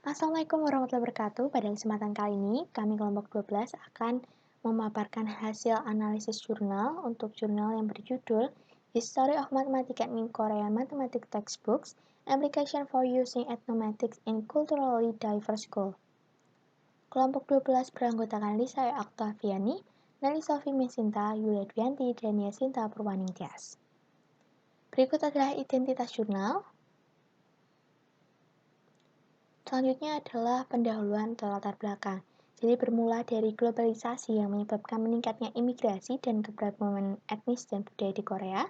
Assalamualaikum warahmatullahi wabarakatuh. Pada kesempatan kali ini, kami kelompok 12 akan memaparkan hasil analisis jurnal untuk jurnal yang berjudul History of Mathematics in Korean Mathematics Textbooks, Application for Using Ethnomathematics in Culturally Diverse School. Kelompok 12 beranggotakan Lisa E. Octaviani, Nelly Sophie Mesinta, Yulia Dwianti, dan Yasinta Purwaningtyas. Berikut adalah identitas jurnal. Selanjutnya adalah pendahuluan atau latar belakang. Jadi bermula dari globalisasi yang menyebabkan meningkatnya imigrasi dan keberagaman etnis dan budaya di Korea,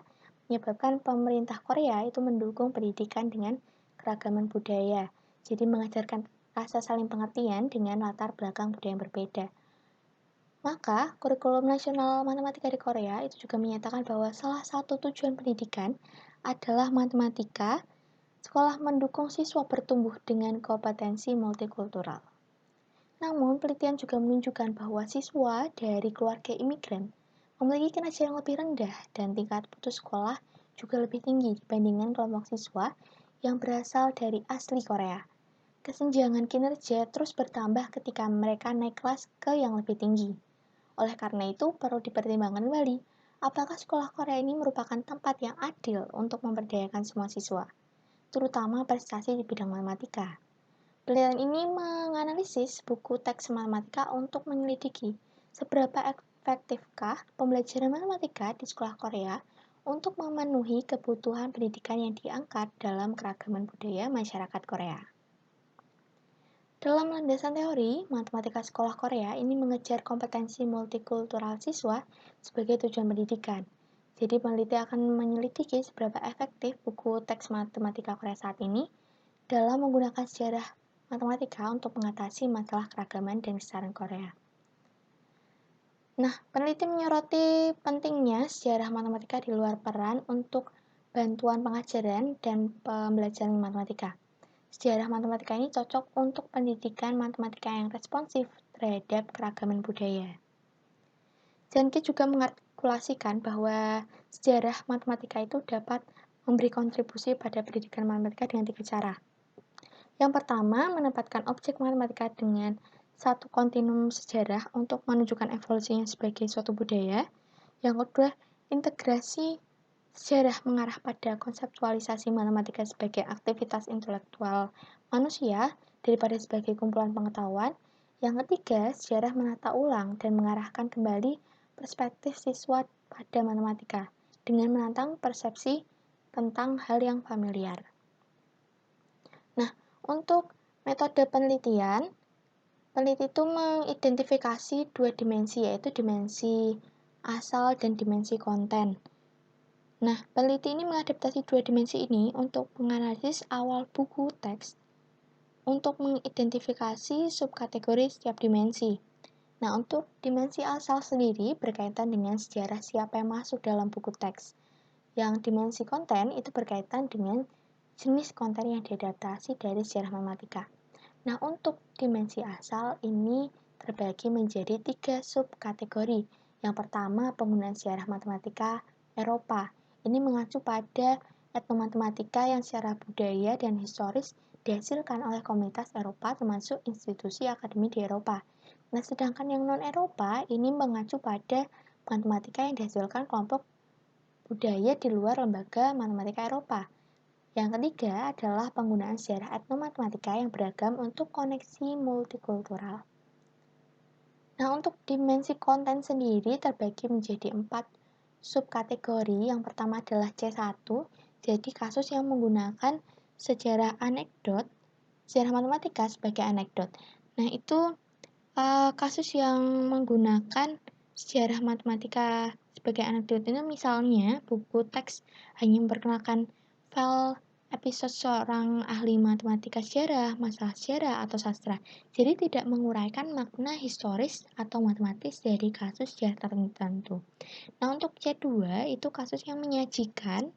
menyebabkan pemerintah Korea itu mendukung pendidikan dengan keragaman budaya. Jadi mengajarkan rasa saling pengertian dengan latar belakang budaya yang berbeda. Maka, kurikulum nasional matematika di Korea itu juga menyatakan bahwa salah satu tujuan pendidikan adalah matematika. Sekolah mendukung siswa bertumbuh dengan kompetensi multikultural. Namun, penelitian juga menunjukkan bahwa siswa dari keluarga imigran memiliki kinerja yang lebih rendah dan tingkat putus sekolah juga lebih tinggi dibandingkan kelompok siswa yang berasal dari asli Korea. Kesenjangan kinerja terus bertambah ketika mereka naik kelas ke yang lebih tinggi. Oleh karena itu, perlu dipertimbangkan kembali, apakah sekolah Korea ini merupakan tempat yang adil untuk memberdayakan semua siswa, terutama prestasi di bidang matematika. Penelitian ini menganalisis buku teks matematika untuk menyelidiki seberapa efektifkah pembelajaran matematika di sekolah Korea untuk memenuhi kebutuhan pendidikan yang diangkat dalam keragaman budaya masyarakat Korea. Dalam landasan teori, matematika sekolah Korea ini mengejar kompetensi multikultural siswa sebagai tujuan pendidikan. Jadi peneliti akan menyelidiki seberapa efektif buku teks matematika Korea saat ini dalam menggunakan sejarah matematika untuk mengatasi masalah keragaman dan kesetaraan Korea. Nah, peneliti menyoroti pentingnya sejarah matematika di luar peran untuk bantuan pengajaran dan pembelajaran matematika. Sejarah matematika ini cocok untuk pendidikan matematika yang responsif terhadap keragaman budaya. Janke juga mengartikulasikan bahwa sejarah matematika itu dapat memberi kontribusi pada pendidikan matematika dengan 3 cara. Yang pertama, menempatkan objek matematika dengan satu kontinum sejarah untuk menunjukkan evolusinya sebagai suatu budaya. Yang kedua, integrasi sejarah mengarah pada konseptualisasi matematika sebagai aktivitas intelektual manusia daripada sebagai kumpulan pengetahuan. Yang ketiga, sejarah menata ulang dan mengarahkan kembali perspektif siswa pada matematika dengan menantang persepsi tentang hal yang familiar. Nah, untuk metode penelitian, peneliti itu mengidentifikasi 2 dimensi, yaitu dimensi asal dan dimensi konten. Nah, peneliti ini mengadaptasi 2 dimensi ini untuk menganalisis awal buku teks untuk mengidentifikasi subkategori setiap dimensi. Nah, untuk dimensi asal sendiri berkaitan dengan sejarah siapa yang masuk dalam buku teks. Yang dimensi konten itu berkaitan dengan jenis konten yang diadaptasi dari sejarah matematika. Nah, untuk dimensi asal ini terbagi menjadi 3 subkategori. Yang pertama, penggunaan sejarah matematika Eropa. Ini mengacu pada etnomatematika yang secara budaya dan historis dihasilkan oleh komunitas Eropa termasuk institusi akademi di Eropa. Nah, sedangkan yang non-Eropa ini mengacu pada matematika yang dihasilkan kelompok budaya di luar lembaga matematika Eropa. Yang ketiga adalah penggunaan sejarah etnomatematika yang beragam untuk koneksi multikultural. Nah, untuk dimensi konten sendiri terbagi menjadi 4 subkategori. Yang pertama adalah C1, jadi kasus yang menggunakan sejarah anekdot, sejarah matematika sebagai anekdot. Nah, itu kasus yang menggunakan sejarah matematika sebagai anekdot itu misalnya buku teks hanya memperkenalkan file episode seorang ahli matematika sejarah, masalah sejarah, atau sastra. Jadi tidak menguraikan makna historis atau matematis dari kasus sejarah tertentu. Nah, untuk C2 itu kasus yang menyajikan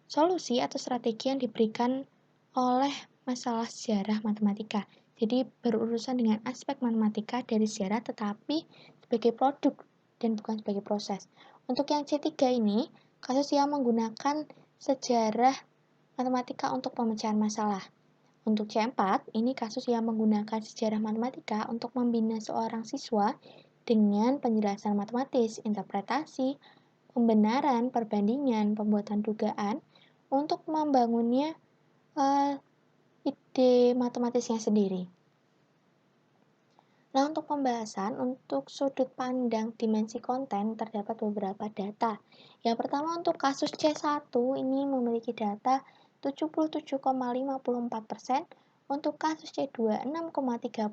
solusi atau strategi yang diberikan oleh masalah sejarah matematika. Jadi berurusan dengan aspek matematika dari sejarah tetapi sebagai produk dan bukan sebagai proses. Untuk yang C3 ini, kasus yang menggunakan sejarah matematika untuk pemecahan masalah. Untuk C4, ini kasus yang menggunakan sejarah matematika untuk membina seorang siswa dengan penjelasan matematis, interpretasi, pembenaran, perbandingan, pembuatan dugaan untuk membangunnya ide matematisnya sendiri. Nah, untuk pembahasan, untuk sudut pandang dimensi konten terdapat beberapa data. Yang pertama untuk kasus C1 ini memiliki data 77,54%, untuk kasus C2 6,31%,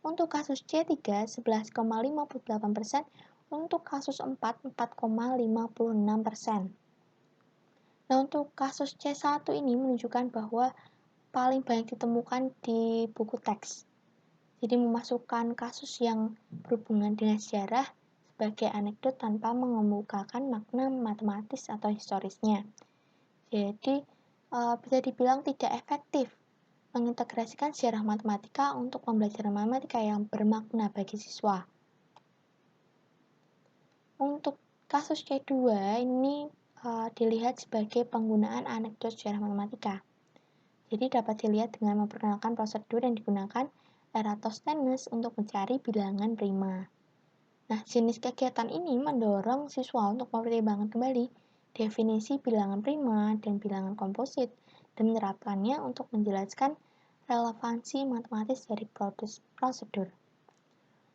untuk kasus C3 11,58%, untuk kasus 4 4,56%. Nah, untuk kasus C1 ini menunjukkan bahwa paling banyak ditemukan di buku teks. Jadi memasukkan kasus yang berhubungan dengan sejarah sebagai anekdot tanpa mengemukakan makna matematis atau historisnya. Jadi bisa dibilang tidak efektif mengintegrasikan sejarah matematika untuk pembelajaran matematika yang bermakna bagi siswa. Untuk kasus C2 ini dilihat sebagai penggunaan anekdot sejarah matematika. Jadi dapat dilihat dengan memperkenalkan prosedur yang digunakan Eratosthenes untuk mencari bilangan prima. Nah, jenis kegiatan ini mendorong siswa untuk mempertimbangkan kembali definisi bilangan prima dan bilangan komposit dan menerapkannya untuk menjelaskan relevansi matematis dari prosedur.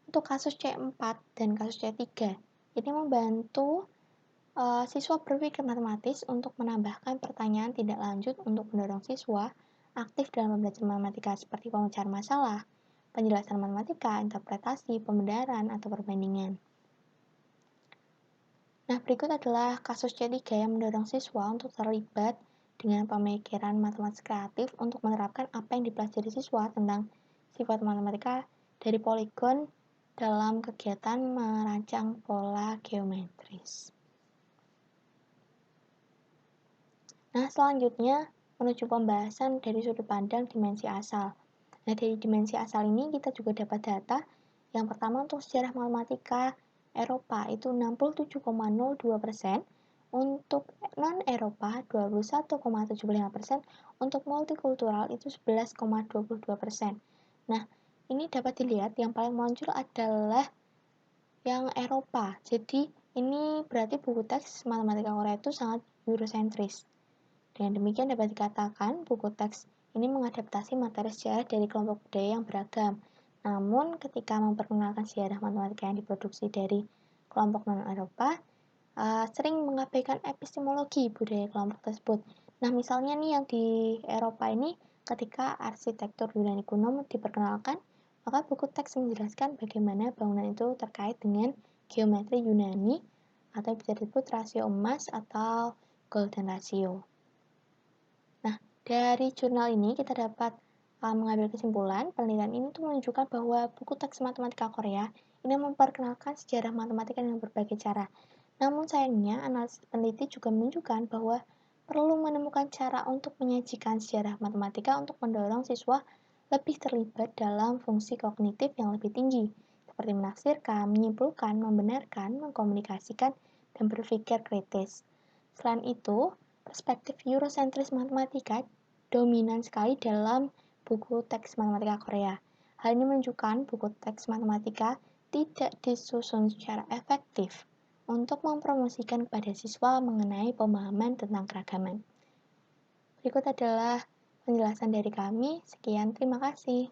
Untuk kasus C4 dan kasus C3, ini membantu siswa berpikir matematis untuk menambahkan pertanyaan tindak lanjut untuk mendorong siswa aktif dalam belajar matematika seperti pemecahan masalah, penjelasan matematika, interpretasi, pembenaran, atau perbandingan. Nah, berikut adalah kasus C3 yang mendorong siswa untuk terlibat dengan pemikiran matematis kreatif untuk menerapkan apa yang dipelajari siswa tentang sifat matematika dari poligon dalam kegiatan merancang pola geometris. Nah, selanjutnya menuju pembahasan dari sudut pandang dimensi asal. Nah, dari dimensi asal ini kita juga dapat data. Yang pertama untuk sejarah matematika Eropa itu 67,02%, untuk non-Eropa 21,75%, untuk multikultural itu 11,22%. Nah, ini dapat dilihat yang paling muncul adalah yang Eropa. Jadi, ini berarti buku teks matematika Korea itu sangat Eurosentris. Dengan demikian dapat dikatakan buku teks ini mengadaptasi materi sejarah dari kelompok budaya yang beragam. Namun ketika memperkenalkan sejarah matematika yang diproduksi dari kelompok non-Eropa, sering mengabaikan epistemologi budaya kelompok tersebut. Nah, misalnya nih yang di Eropa ini ketika arsitektur Yunani kuno diperkenalkan, maka buku teks menjelaskan bagaimana bangunan itu terkait dengan geometri Yunani atau bisa disebut rasio emas atau golden ratio. Dari jurnal ini kita dapat mengambil kesimpulan penelitian ini tuh menunjukkan bahwa buku teks matematika Korea ini memperkenalkan sejarah matematika dengan berbagai cara. Namun sayangnya analisis peneliti juga menunjukkan bahwa perlu menemukan cara untuk menyajikan sejarah matematika untuk mendorong siswa lebih terlibat dalam fungsi kognitif yang lebih tinggi, seperti menafsirkan, menyimpulkan, membenarkan, mengkomunikasikan, dan berpikir kritis. Selain itu, perspektif Eurosentris matematika dominan sekali dalam buku teks matematika Korea. Hal ini menunjukkan buku teks matematika tidak disusun secara efektif untuk mempromosikan kepada siswa mengenai pemahaman tentang keragaman. Berikut adalah penjelasan dari kami. Sekian, terima kasih.